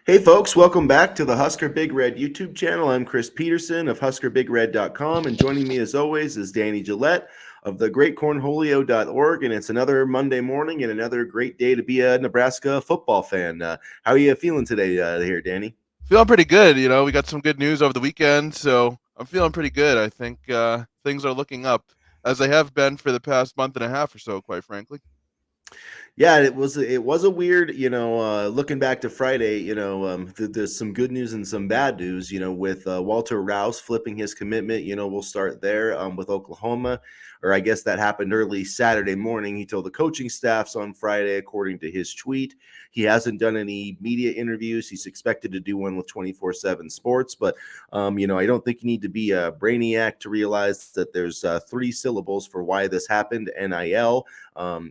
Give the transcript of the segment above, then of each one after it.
Hey folks, welcome back to the Husker Big Red YouTube channel. I'm Chris Peterson of HuskerBigRed.com, and joining me as always is Danny Gillette of thegreatcornholio.org, and it's another Monday morning and another great day to be a Nebraska football fan. How are you feeling today here, Danny? Feeling pretty good. We got some good news over the weekend, so I'm feeling pretty good. I think things are looking up as they have been for the past month and a half or so, quite frankly. Yeah, it was a weird, looking back to Friday, there's some good news and some bad news, with Walter Rouse flipping his commitment. We'll start there with Oklahoma, or I guess that happened early Saturday morning. He told the coaching staffs on Friday, according to his tweet. He hasn't done any media interviews. He's expected to do one with 24/7 Sports, but I don't think you need to be a brainiac to realize that there's three syllables for why this happened: NIL.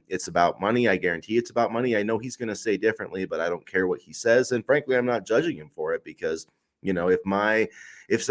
It's about money. I guarantee it's about money. I know he's going to say differently, but I don't care what he says. And frankly, I'm not judging him for it because if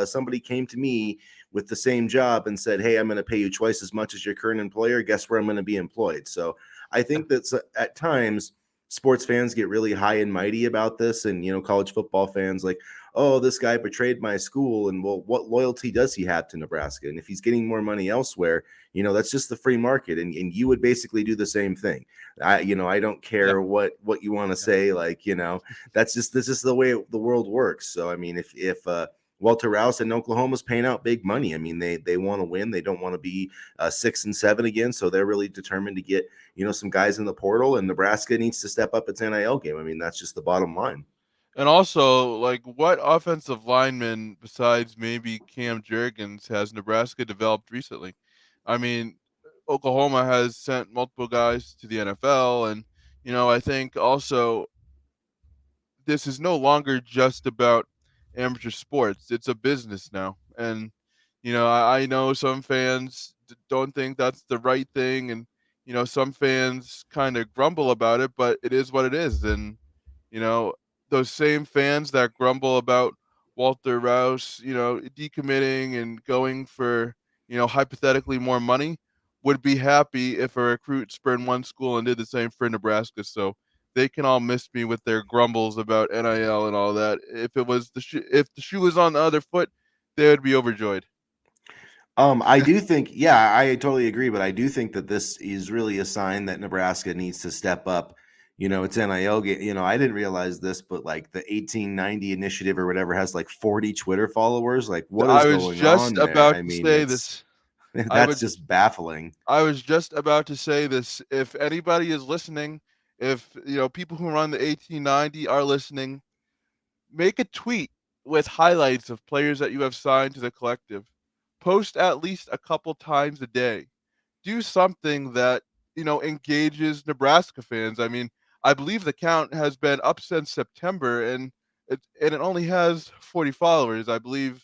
somebody came to me with the same job and said, "Hey, I'm going to pay you twice as much as your current employer," guess where I'm going to be employed? So I think that at times sports fans get really high and mighty about this, and college football fans like, oh, this guy betrayed my school, and well, what loyalty does he have to Nebraska? And if he's getting more money elsewhere, that's just the free market, and you would basically do the same thing. I don't Yeah, care what you want to yeah. say, like, this is the way the world works. So I mean, if Walter Rouse in Oklahoma's paying out big money. I mean, they want to win. They don't want to be 6-7 again. So they're really determined to get some guys in the portal. And Nebraska needs to step up its NIL game. I mean, that's just the bottom line. And also, like, what offensive lineman besides maybe Cam Jurgens has Nebraska developed recently? I mean, Oklahoma has sent multiple guys to the NFL, and I think also this is no longer just about amateur sports. It's a business now. And, I know some fans don't think that's the right thing. And, some fans kind of grumble about it, but it is what it is. And, you know, those same fans that grumble about Walter Rouse, decommitting and going for, hypothetically more money would be happy if a recruit spurned one school and did the same for Nebraska. So, they can all miss me with their grumbles about NIL and all that. If the shoe was on the other foot, they would be overjoyed. I do think, yeah, I totally agree, but I do think that this is really a sign that Nebraska needs to step up. It's NIL game. I didn't realize this, but like the 1890 initiative or whatever has like 40 Twitter followers. Like, what I is was going just on there? about I to mean, say it's this. I that's would just baffling. I was just about to say this. If anybody is listening, if people who run the 1890 are listening, make a tweet with highlights of players that you have signed to the collective. Post at least a couple times a day. Do something that, engages Nebraska fans. I mean, I believe the count has been up since September and it only has 40 followers. I believe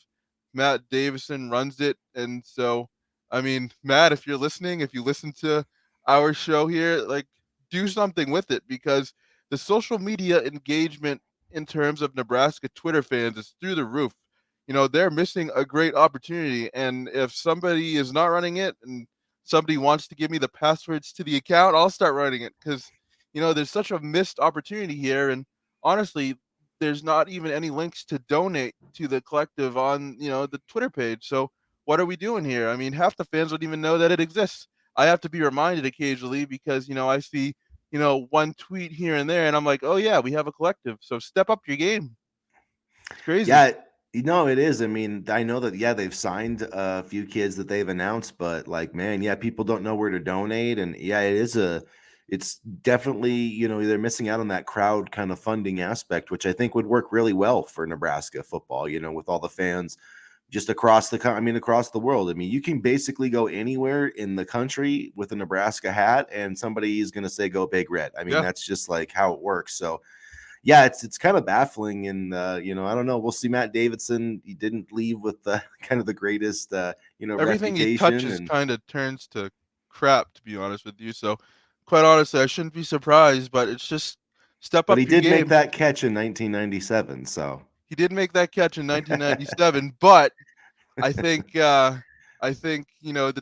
Matt Davison runs it. And so, I mean, Matt, if you're listening, if you listen to our show here, like, do something with it because the social media engagement in terms of Nebraska Twitter fans is through the roof. They're missing a great opportunity. And if somebody is not running it and somebody wants to give me the passwords to the account, I'll start running it because, there's such a missed opportunity here. And honestly, there's not even any links to donate to the collective on, the Twitter page. So what are we doing here? I mean, half the fans don't even know that it exists. I have to be reminded occasionally because, I see, one tweet here and there and I'm like, oh yeah, we have a collective. So step up your game. It's crazy. Yeah, it is. I mean, I know that, yeah, they've signed a few kids that they've announced, but like, man, yeah, people don't know where to donate. And yeah, it's definitely, they're missing out on that crowd kind of funding aspect, which I think would work really well for Nebraska football, with all the fans just across the world. I mean, you can basically go anywhere in the country with a Nebraska hat and somebody is going to say, "Go Big Red." I mean, Yeah. that's just like how it works. So, yeah, it's kind of baffling, and I don't know. We'll see. Matt Davidson, he didn't leave with the kind of the greatest Everything he reputation, touches and kind of turns to crap, to be honest with you. So, quite honestly, I shouldn't be surprised, but it's just step but up he your did make game. that catch in 1997. So He did make that catch in 1997, but I think the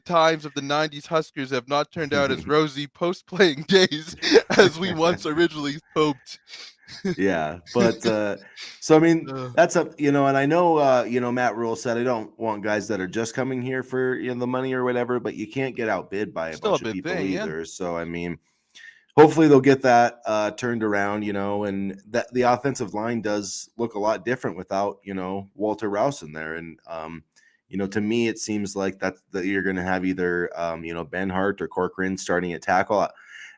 times of the 90s Huskers have not turned out as rosy post playing days as we once originally hoped. Yeah, but so I mean Uh, that's a and I know Matt Rule said I don't want guys that are just coming here for the money or whatever, but you can't get outbid by a Still a bunch of big people thing, yeah. either. So I mean, hopefully they'll get that turned around, and that the offensive line does look a lot different without Walter Rouse in there, and to me it seems like that you're going to have either Ben Hart or Corcoran starting at tackle,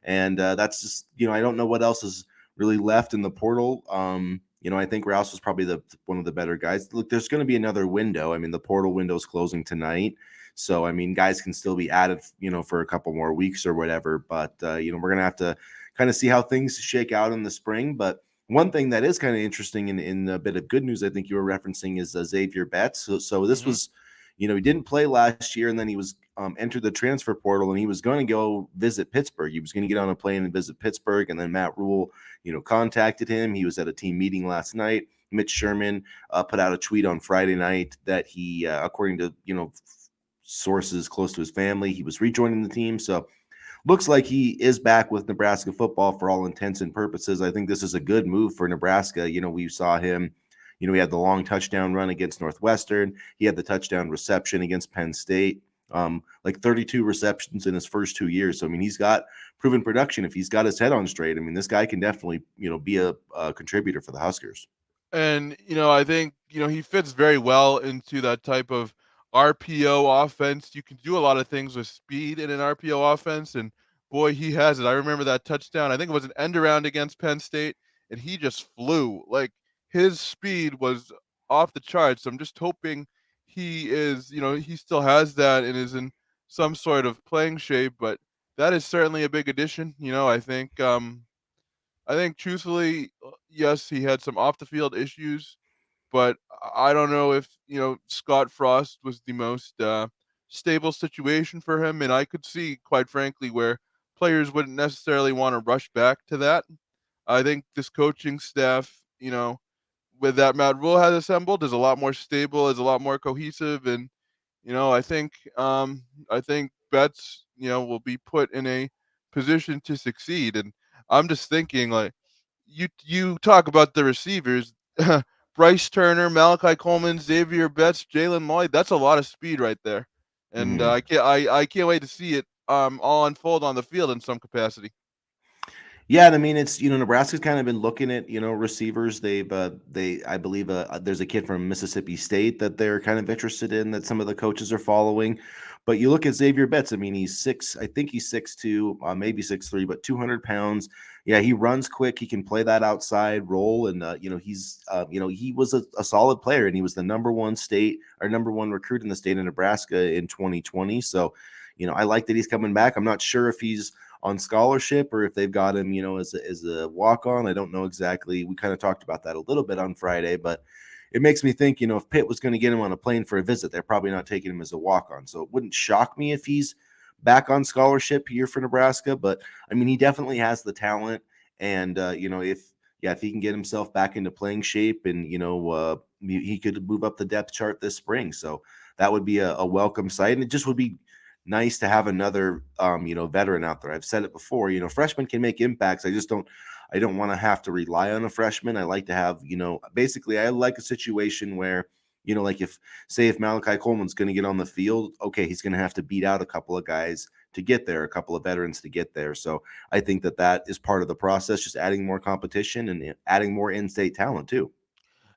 and that's just I don't know what else is really left in the portal. I think Rouse was probably the one of the better guys. Look, there's going to be another window. I mean, the portal window's closing tonight. So I mean, guys can still be added, for a couple more weeks or whatever. But we're gonna have to kind of see how things shake out in the spring. But one thing that is kind of interesting in a bit of good news, I think you were referencing, is Xavier Betts. So this Mhm. was, he didn't play last year, and then he was entered the transfer portal, and he was going to go visit Pittsburgh. He was going to get on a plane and visit Pittsburgh, and then Matt Rule, contacted him. He was at a team meeting last night. Mitch Sherman put out a tweet on Friday night that he, according to sources close to his family, he was rejoining the team. So looks like he is back with Nebraska football for all intents and purposes. I think this is a good move for Nebraska. We saw him. He had the long touchdown run against Northwestern. He had the touchdown reception against Penn State. Like 32 receptions in his first 2 years. So I mean, he's got proven production. If he's got his head on straight, I mean, this guy can definitely be a contributor for the Huskers. And, I think, he fits very well into that type of RPO offense. You can do a lot of things with speed in an RPO offense, and boy, he has it. I remember that touchdown. I think it was an end around against Penn State, and he just flew. Like, his speed was off the charts. I'm just hoping he still has that and is in some sort of playing shape, but that is certainly a big addition. I think truthfully, yes, he had some off the field issues, but I don't know if, Scott Frost was the most stable situation for him. And I could see, quite frankly, where players wouldn't necessarily want to rush back to that. I think this coaching staff, with that Matt Rule has assembled, is a lot more stable, is a lot more cohesive, and I think Betts, will be put in a position to succeed. And I'm just thinking, like, you talk about the receivers, Bryce Turner, Malachi Coleman, Xavier Betts, Jalen Lloyd. That's a lot of speed right there, and Mm-hmm. I can't wait to see it all unfold on the field in some capacity. Yeah, and I mean it's Nebraska's kind of been looking at receivers. They I believe there's a kid from Mississippi State that they're kind of interested in that some of the coaches are following. But you look at Xavier Betts. I mean he's six. I think he's 6'2", maybe 6'3", but 200 pounds. Yeah, he runs quick. He can play that outside role, and he's he was a solid player, and he was the number one recruit in the state of Nebraska in 2020. So I like that he's coming back. I'm not sure if he's on scholarship or if they've got him, as a walk on. I don't know exactly. We kind of talked about that a little bit on Friday, but it makes me think, if Pitt was going to get him on a plane for a visit, they're probably not taking him as a walk on. So it wouldn't shock me if he's back on scholarship here for Nebraska. But I mean, he definitely has the talent. And, if he can get himself back into playing shape and, he could move up the depth chart this spring. So that would be a welcome sight. And it just would be nice to have another veteran out there. I've said it before, freshmen can make impacts. I don't want to have to rely on a freshman. I like to have, basically I like a situation where, like if Malachi Coleman's going to get on the field, okay, he's going to have to beat out a couple of guys to get there, a couple of veterans to get there. So I think that is part of the process, just adding more competition and adding more in-state talent too.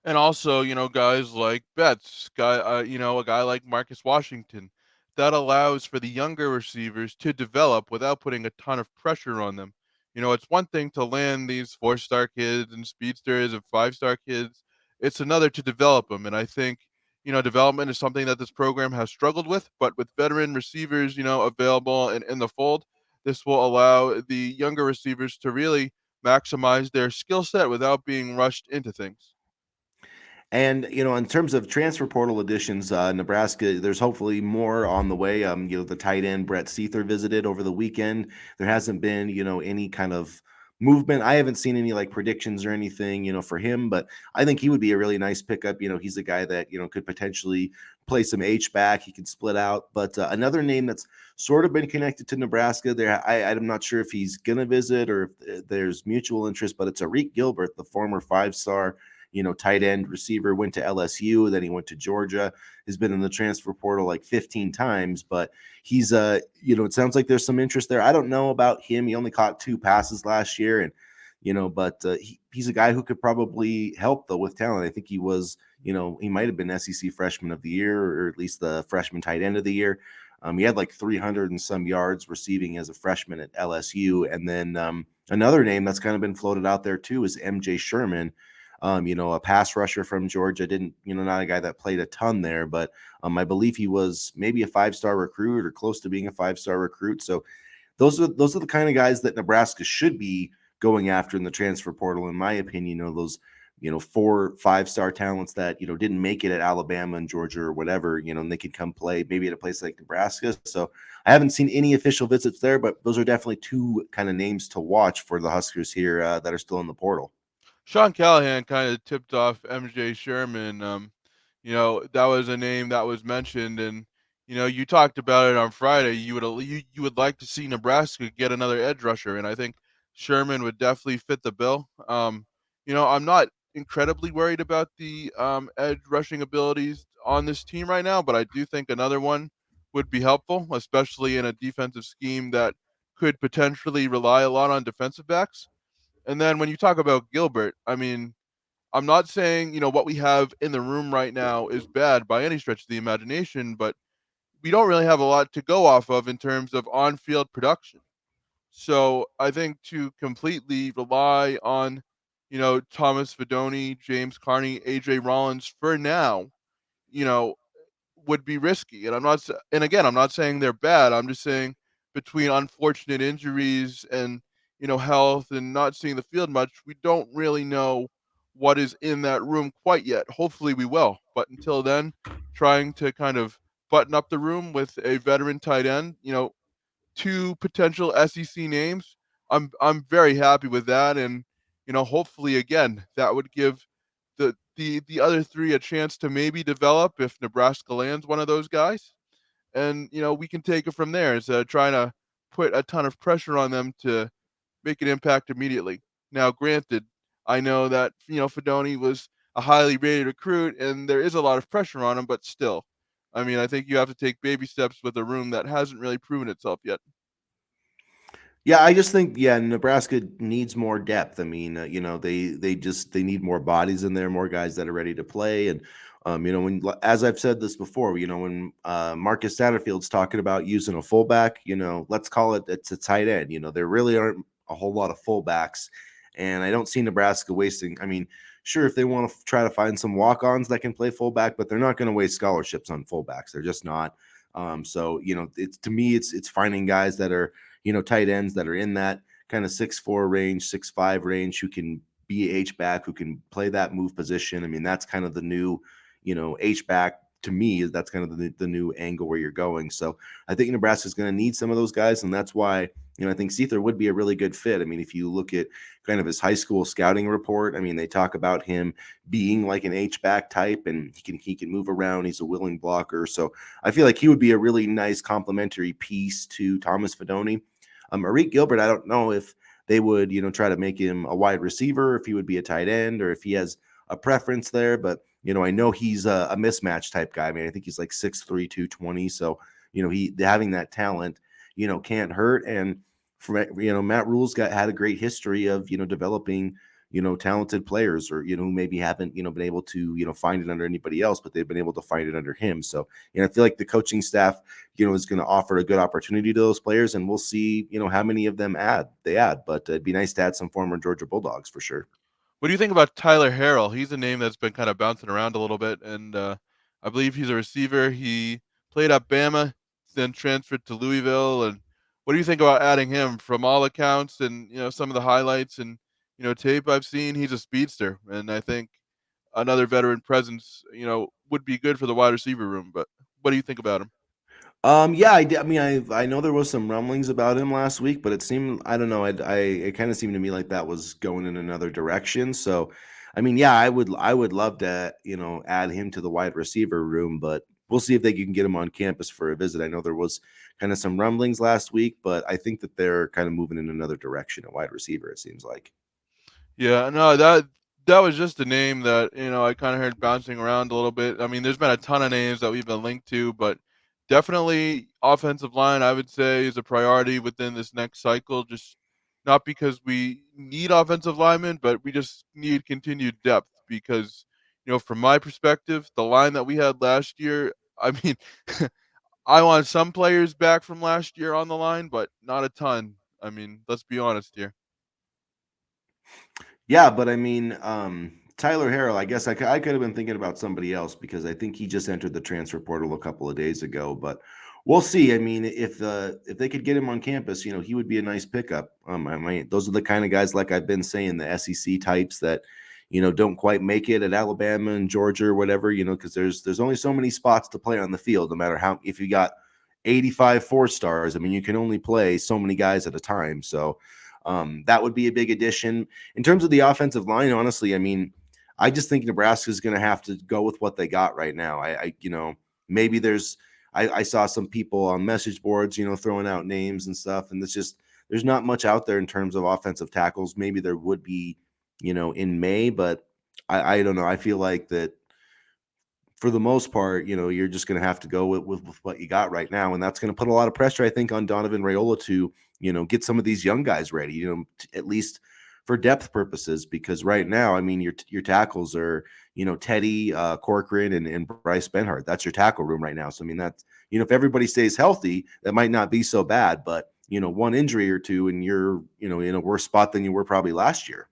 And also, guys like Betts, a guy like Marcus Washington, that allows for the younger receivers to develop without putting a ton of pressure on them. It's one thing to land these 4-star kids and speedsters and 5-star kids. It's another to develop them. And I think, development is something that this program has struggled with, but with veteran receivers, available and in the fold, this will allow the younger receivers to really maximize their skill set without being rushed into things. And in terms of transfer portal additions, Nebraska, there's hopefully more on the way. The tight end Brett Seether visited over the weekend. There hasn't been any kind of movement. I haven't seen any like predictions or anything, for him, but I think he would be a really nice pickup. He's a guy that could potentially play some H back. He could split out. But another name that's sort of been connected to Nebraska there. I'm not sure if he's gonna visit or if there's mutual interest, but it's Arik Gilbert, the former 5-star tight end receiver, went to LSU, then he went to Georgia, has been in the transfer portal like 15 times, but he's it sounds like there's some interest there. I don't know about him. He only caught 2 passes last year, and but he's a guy who could probably help though with talent. I think he was, he might have been SEC freshman of the year, or at least the freshman tight end of the year. He had like 300 and some yards receiving as a freshman at LSU. And then another name that's kind of been floated out there too is MJ Sherman. A pass rusher from Georgia. Didn't, not a guy that played a ton there, but I believe he was maybe a 5-star recruit or close to being a 5-star recruit. So those are the kind of guys that Nebraska should be going after in the transfer portal, in my opinion. Those 4 5-star talents that didn't make it at Alabama and Georgia or whatever, and they could come play maybe at a place like Nebraska. So I haven't seen any official visits there, but those are definitely 2 kind of names to watch for the Huskers here that are still in the portal. Sean Callahan kind of tipped off MJ Sherman. That was a name that was mentioned, and you talked about it on Friday. You would like to see Nebraska get another edge rusher, and I think Sherman would definitely fit the bill. I'm not incredibly worried about the edge rushing abilities on this team right now, but I do think another one would be helpful, especially in a defensive scheme that could potentially rely a lot on defensive backs. And then when you talk about Gilbert, I mean, I'm not saying, what we have in the room right now is bad by any stretch of the imagination, but we don't really have a lot to go off of in terms of on-field production. So I think to completely rely on, Thomas Fidone, James Carney, AJ Rollins for now, you know, would be risky. And and again, I'm not saying they're bad. I'm just saying between unfortunate injuries and health and not seeing the field much, we don't really know what is in that room quite yet. Hopefully, we will. But until then, trying to kind of button up the room with a veteran tight end, 2 potential SEC names. I'm very happy with that, and hopefully again that would give the other 3 a chance to maybe develop if Nebraska lands one of those guys, and we can take it from there instead of trying to put a ton of pressure on them to make an impact immediately. Now, granted, I know that Fidone was a highly rated recruit, and there is a lot of pressure on him, but still, I mean, I think you have to take baby steps with a room that hasn't really proven itself yet. Yeah, I just think Nebraska needs more depth. I mean, they need more bodies in there, more guys that are ready to play. And when, as I've said this before, when Marcus Satterfield's talking about using a fullback, let's call it's a tight end. There really aren't a whole lot of fullbacks, and I don't see Nebraska wasting. I mean, sure, if they want to try to find some walk-ons that can play fullback, but they're not going to waste scholarships on fullbacks. They're just not. So it's, to me, it's finding guys that are tight ends that are in that kind of 6'4" range, 6'5" range, who can be H back, who can play that move position. I mean, that's kind of the new, H back. To me, that's kind of the new angle where you're going. So I think Nebraska's going to need some of those guys, and that's why I think Seether would be a really good fit. I mean, if you look at kind of his high school scouting report, I mean, they talk about him being like an H back type, and he can move around. He's a willing blocker, so I feel like he would be a really nice complementary piece to Thomas Fidone. Arik Gilbert, I don't know if they would, try to make him a wide receiver, if he would be a tight end, or if he has a preference there. But, I know he's a mismatch type guy. I mean, I think he's like 6'3", 220. So, he having that talent, can't hurt. And, Matt Rule's had a great history of, developing, talented players, or, who maybe haven't, been able to, find it under anybody else, but they've been able to find it under him. So, I feel like the coaching staff, is going to offer a good opportunity to those players, and we'll see, how many of them they add. But it'd be nice to add some former Georgia Bulldogs for sure. What do you think about Tyler Harrell? He's a name that's been kind of bouncing around a little bit, and I believe he's a receiver. He played at Bama, then transferred to Louisville. And what do you think about adding him? From all accounts, and some of the highlights and tape I've seen, he's a speedster, and I think another veteran presence, would be good for the wide receiver room. But what do you think about him? Yeah, I mean, I know there was some rumblings about him last week, but it seemed I don't know. It kind of seemed to me like that was going in another direction. So, I mean, yeah, I would love to add him to the wide receiver room, but we'll see if they can get him on campus for a visit. I know there was kind of some rumblings last week, but I think that they're kind of moving in another direction at wide receiver. It seems like. Yeah, no, that was just a name that, I kinda heard bouncing around a little bit. I mean, there's been a ton of names that we've been linked to, but definitely offensive line, I would say, is a priority within this next cycle, just not because we need offensive linemen, but we just need continued depth because, from my perspective, the line that we had last year, I mean, I want some players back from last year on the line, but not a ton. I mean, let's be honest here. Yeah, but I mean, Tyler Harrell, I guess I could have been thinking about somebody else because I think he just entered the transfer portal a couple of days ago. But we'll see. I mean, if they could get him on campus, he would be a nice pickup. I mean, those are the kind of guys, like I've been saying, the SEC types that don't quite make it at Alabama and Georgia or whatever. Because there's only so many spots to play on the field, no matter how if you got 85 4 stars. I mean, you can only play so many guys at a time. So that would be a big addition. In terms of the offensive line, honestly, I mean, I just think Nebraska is going to have to go with what they got right now. Maybe I saw some people on message boards, throwing out names and stuff, and it's just there's not much out there in terms of offensive tackles. Maybe there would be, in May, but I don't know. I feel like that for the most part, you're just going to have to go with what you got right now, and that's going to put a lot of pressure, I think, on Donovan Raiola to, get some of these young guys ready, at least for depth purposes, because right now, I mean, your tackles are, Teddy, Corcoran, and Bryce Benhart. That's your tackle room right now. So I mean, that's if everybody stays healthy, that might not be so bad, but one injury or two, and you're in a worse spot than you were probably last year.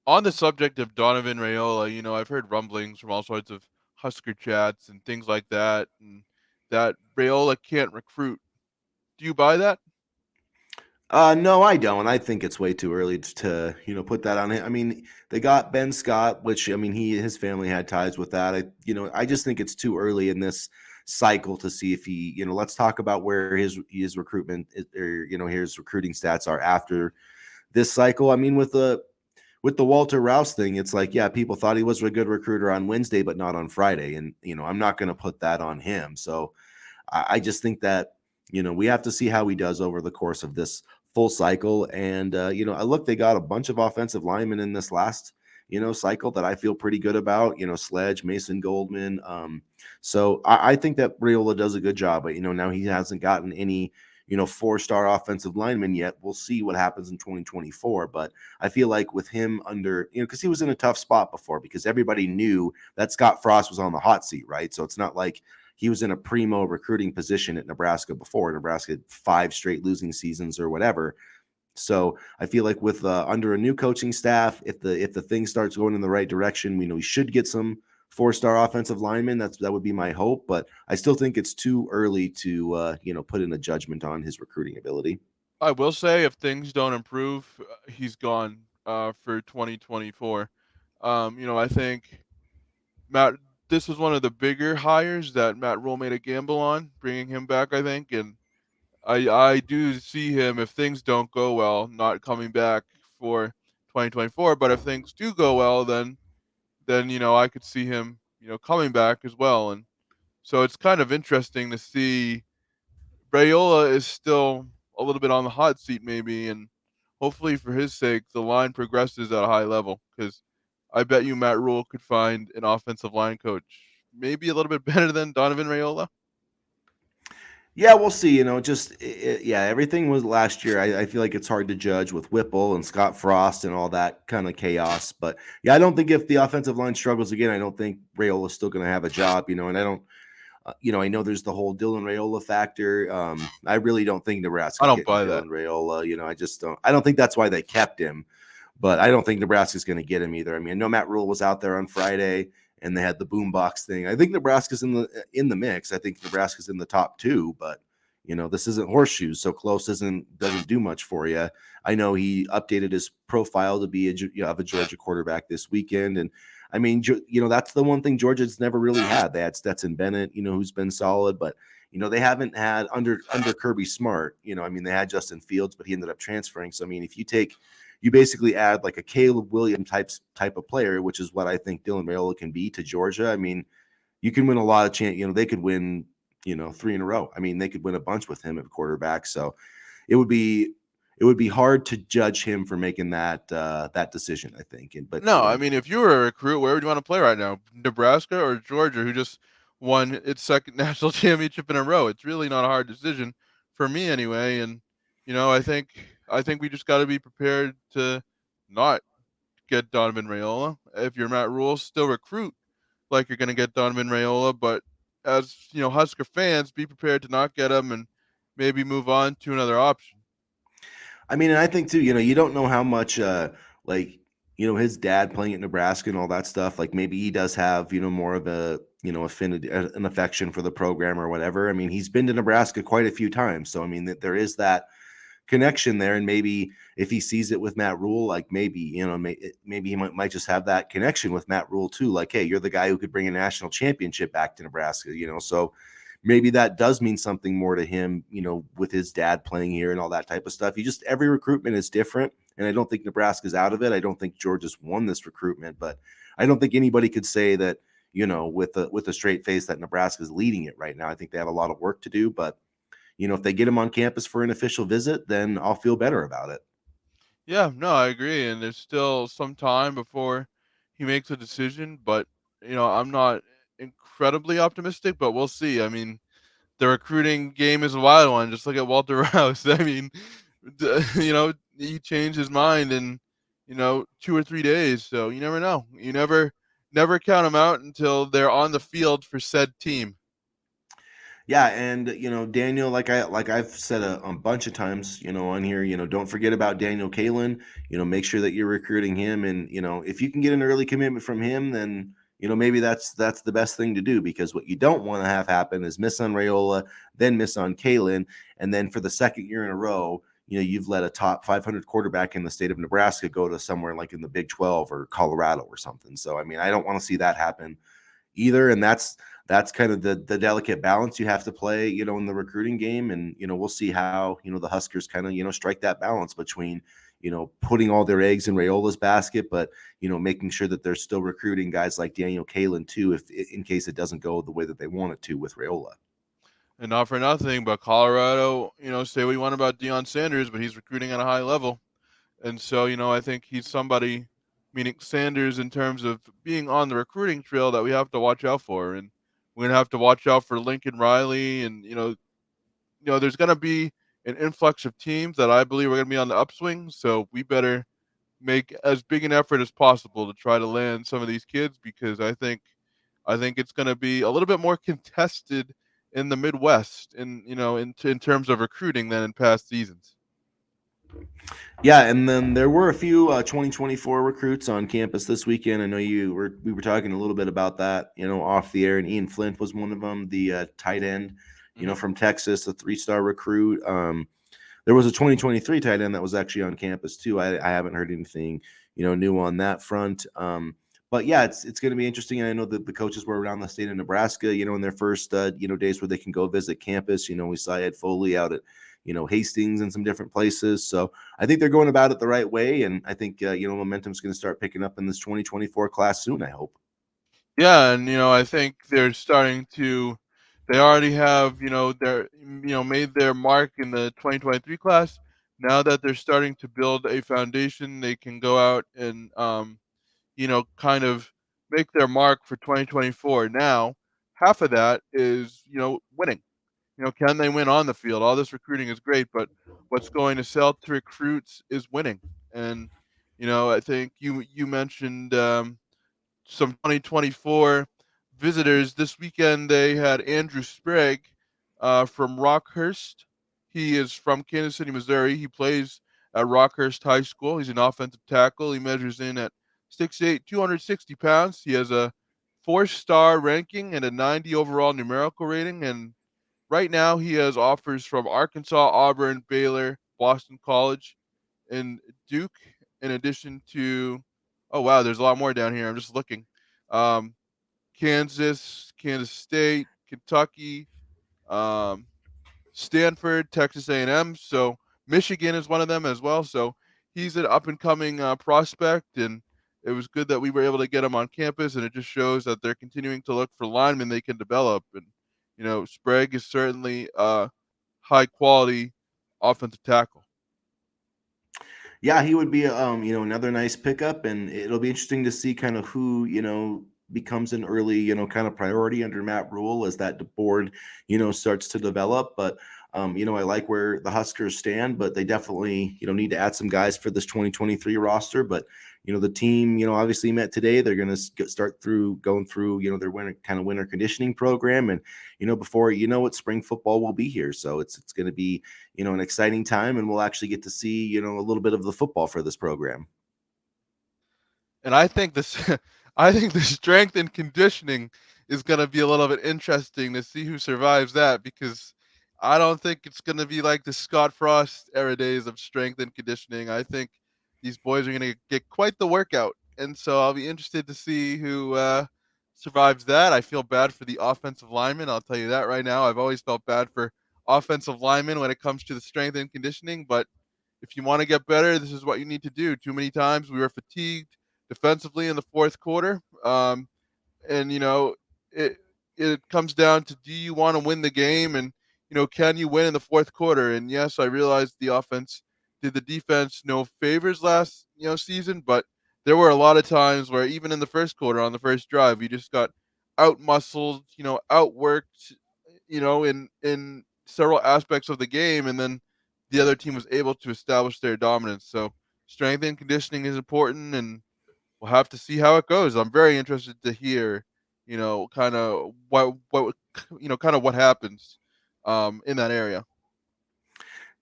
On the subject of Donovan Raiola, I've heard rumblings from all sorts of Husker chats and things like that, and that Raiola can't recruit. Do you buy that? No, I don't. I think it's way too early to, put that on him. I mean, they got Ben Scott, which I mean, his family had ties with that. I just think it's too early in this cycle to see if he, let's talk about where his recruitment or his recruiting stats are after this cycle. I mean, with the Walter Rouse thing, it's like, yeah, people thought he was a good recruiter on Wednesday, but not on Friday, and I'm not going to put that on him. So I just think that we have to see how he does over the course of this full cycle. And I look, they got a bunch of offensive linemen in this last cycle that I feel pretty good about. Sledge, Mason Goldman. So I think that Raiola does a good job, but now he hasn't gotten any 4-star offensive lineman yet. We'll see what happens in 2024. But I feel like with him under, because he was in a tough spot before, because everybody knew that Scott Frost was on the hot seat, right? So it's not like he was in a primo recruiting position at Nebraska before. Nebraska had 5 straight losing seasons or whatever. So I feel like with under a new coaching staff, if the thing starts going in the right direction, we should get some 4-star offensive linemen. That would be my hope, but I still think it's too early to put in a judgment on his recruiting ability. I will say if things don't improve, he's gone for 2024. I think Matt, this was one of the bigger hires that Matt Rule made a gamble on, bringing him back, I think, and I do see him if things don't go well, not coming back for 2024. But if things do go well, then I could see him coming back as well. And so it's kind of interesting to see Rayola is still a little bit on the hot seat, maybe, and hopefully for his sake, the line progresses at a high level because I bet you Matt Rule could find an offensive line coach maybe a little bit better than Donovan Rayola. Yeah, we'll see. Yeah, everything was last year. I feel like it's hard to judge with Whipple and Scott Frost and all that kind of chaos. But yeah, I don't think if the offensive line struggles again, I don't think Rayola's still going to have a job. And I don't, I know there's the whole Dylan Raiola factor. I really don't think I Nebraska's don't getting buy that. Dylan Raiola. I just don't. I don't think that's why they kept him. But I don't think Nebraska's going to get him either. I mean, I know Matt Rule was out there on Friday, and they had the boombox thing. I think Nebraska's in the mix. I think Nebraska's in the top 2, but this isn't horseshoes, so close doesn't do much for you. I know he updated his profile to be of a Georgia quarterback this weekend, and I mean, that's the one thing Georgia's never really had. They had Stetson Bennett, who's been solid, but they haven't had under Kirby Smart. I mean, they had Justin Fields, but he ended up transferring. So I mean, if you basically add like a Caleb Williams type of player, which is what I think Dylan Raiola can be to Georgia. I mean, you can win a lot of chance. They could win, three in a row. I mean, they could win a bunch with him at quarterback. So it would be it would be hard to judge him for making that decision, I think. But No, I mean, if you were a recruit, where would you want to play right now? Nebraska or Georgia, who just won its second national championship in a row? It's really not a hard decision for me anyway. And I think we just got to be prepared to not get Donovan Raiola. If you're Matt Rule, still recruit like you're going to get Donovan Raiola, but as Husker fans, be prepared to not get him and maybe move on to another option. I mean, and I think too, you don't know how much like, his dad playing at Nebraska and all that stuff. Like maybe he does have, more of a, affinity, an affection for the program or whatever. I mean, he's been to Nebraska quite a few times. So I mean that there is that connection there, and maybe if he sees it with Matt Rule, like maybe maybe he might just have that connection with Matt Rule too. Like, hey, you're the guy who could bring a national championship back to Nebraska. So maybe that does mean something more to him. With his dad playing here and all that type of stuff. Every recruitment is different, and I don't think Nebraska's out of it. I don't think Georgia's won this recruitment, but I don't think anybody could say that with a straight face that Nebraska's leading it right now. I think they have a lot of work to do, but if they get him on campus for an official visit, then I'll feel better about it. Yeah, no, I agree. And there's still some time before he makes a decision, but I'm not incredibly optimistic, but we'll see. I mean, the recruiting game is a wild one. Just look at Walter Rouse. I mean, he changed his mind in 2 or 3 days. So you never know. You never count them out until they're on the field for said team. Yeah, and Daniel, like I've said a bunch of times, on here, don't forget about Daniel Kalen. Make sure that you're recruiting him, and if you can get an early commitment from him, then maybe that's the best thing to do, because what you don't want to have happen is miss on Rayola, then miss on Kalen, and then for the second year in a row, you've let a top 500 quarterback in the state of Nebraska go to somewhere like in the Big 12 or Colorado or something. So I mean, I don't want to see that happen either, and that's kind of the delicate balance you have to play, in the recruiting game. And we'll see how the Huskers kind of strike that balance between putting all their eggs in Raiola's basket, but making sure that they're still recruiting guys like Daniel Kalen too, if in case it doesn't go the way that they want it to with Raiola. And not for nothing, but Colorado, say what you want about Deion Sanders, but he's recruiting at a high level. And so, I think he's somebody, meaning Sanders, in terms of being on the recruiting trail that we have to watch out for. And we're gonna have to watch out for Lincoln Riley, and there's gonna be an influx of teams that I believe are gonna be on the upswing. So we better make as big an effort as possible to try to land some of these kids, because I think it's gonna be a little bit more contested in the Midwest, in terms of recruiting than in past seasons. Yeah, and then there were a few 2024 recruits on campus this weekend. I know we were talking a little bit about that, off the air, and Ian Flint was one of them, the tight end, Hmm. from Texas, a 3-star recruit. There was a 2023 tight end that was actually on campus too. I haven't heard anything, new on that front. But yeah, it's going to be interesting. And I know that the coaches were around the state of Nebraska, in their first, days where they can go visit campus. We saw Ed Foley out at, Hastings and some different places. So I think they're going about it the right way. And I think, momentum's going to start picking up in this 2024 class soon, I hope. Yeah, and I think they're starting to. They already have their made their mark in the 2023 class. Now that they're starting to build a foundation, they can go out and kind of make their mark for 2024. Now, half of that is winning. Can they win on the field? All this recruiting is great, but what's going to sell to recruits is winning. And I think you mentioned some 2024 visitors this weekend. They had Andrew Sprague from Rockhurst. He is from Kansas City, Missouri. He plays at Rockhurst High School. He's an offensive tackle. He measures in at 6'8", 260 pounds. He has a 4-star ranking and a 90 overall numerical rating. And right now, he has offers from Arkansas, Auburn, Baylor, Boston College, and Duke. In addition to, oh wow, there's a lot more down here. I'm just looking. Um, Kansas, Kansas State, Kentucky. Um, Stanford, Texas A&M. So Michigan is one of them as well. So he's an up and coming prospect, and it was good that we were able to get him on campus. And it just shows that they're continuing to look for linemen they can develop. And Sprague is certainly a high quality offensive tackle. Yeah, he would be another nice pickup, and it'll be interesting to see kind of who becomes an early kind of priority under Matt Rule as that board starts to develop. But I like where the Huskers stand, but they definitely need to add some guys for this 2023 roster. But the team obviously met today. They're going to start going through their winter conditioning program, and before what, spring football will be here. So it's going to be an exciting time, and we'll actually get to see a little bit of the football for this program. And I think this, I think the strength and conditioning is going to be a little bit interesting to see who survives that, because I don't think it's going to be like the Scott Frost era days of strength and conditioning. I think these boys are going to get quite the workout, and so I'll be interested to see who survives that. I feel bad for the offensive linemen. I'll tell you that right now. I've always felt bad for offensive linemen when it comes to the strength and conditioning, but if you want to get better, this is what you need to do. Too many times we were fatigued defensively in the fourth quarter. And it it comes down to, do you want to win the game, and can you win in the fourth quarter? And yes, I realized the offense did the defense no favors last season, but there were a lot of times where even in the first quarter on the first drive, we just got out muscled, outworked, in several aspects of the game, and then the other team was able to establish their dominance. So strength and conditioning is important, and we'll have to see how it goes. I'm very interested to hear, kind of kind of what happens in that area.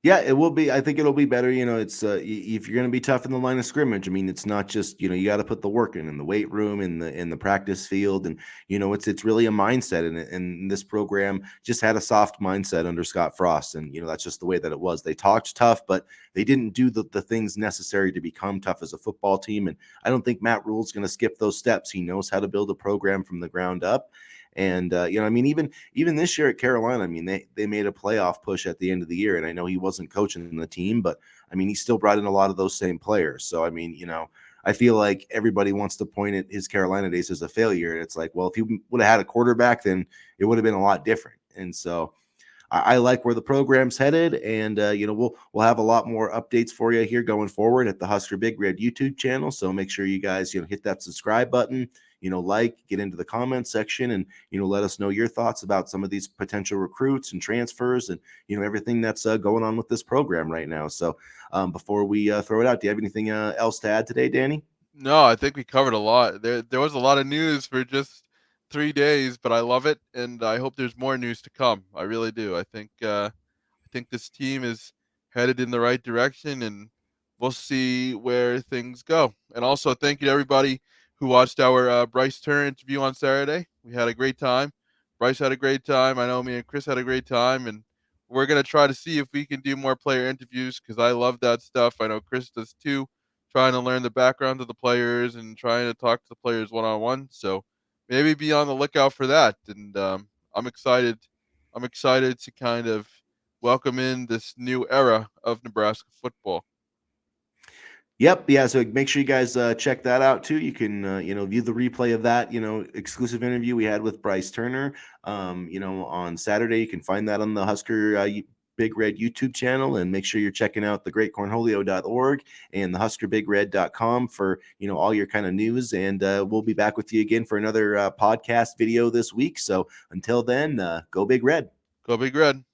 Yeah, it will be. I think it'll be better. It's if you're going to be tough in the line of scrimmage. I mean, it's not just you got to put the work in the weight room, in the practice field, and it's really a mindset. And this program just had a soft mindset under Scott Frost, and that's just the way that it was. They talked tough, but they didn't do the things necessary to become tough as a football team. And I don't think Matt Rule's going to skip those steps. He knows how to build a program from the ground up. And I mean, even this year at Carolina, I mean, they made a playoff push at the end of the year, and I know he wasn't coaching the team, but I mean, he still brought in a lot of those same players. So I mean, I feel like everybody wants to point at his Carolina days as a failure. And it's like, well, if he would have had a quarterback, then it would have been a lot different. And so I like where the program's headed, and we'll have a lot more updates for you here going forward at the Husker Big Red YouTube channel. So make sure you guys hit that subscribe button, get into the comment section, and let us know your thoughts about some of these potential recruits and transfers, and everything that's going on with this program right now. So before we throw it out, do you have anything else to add today, Danny? No, I think we covered a lot. There was a lot of news for just 3 days, but I love it, and I hope there's more news to come. I really do. I think this team is headed in the right direction, and we'll see where things go. And also, thank you to everybody who watched our Bryce Turner interview on Saturday. We had a great time. Bryce had a great time. I know me and Chris had a great time, and we're gonna try to see if we can do more player interviews, because I love that stuff. I know Chris does too. Trying to learn the background of the players and trying to talk to the players one on one. So maybe be on the lookout for that. And I'm excited. I'm excited to kind of welcome in this new era of Nebraska football. Yep. Yeah. So make sure you guys check that out too. You can, view the replay of that, exclusive interview we had with Bryce Turner, on Saturday. You can find that on the Husker Big Red YouTube channel, and make sure you're checking out the greatcornholio.org and the huskerbigred.com for, all your kind of news. And we'll be back with you again for another podcast video this week. So until then, go Big Red. Go Big Red.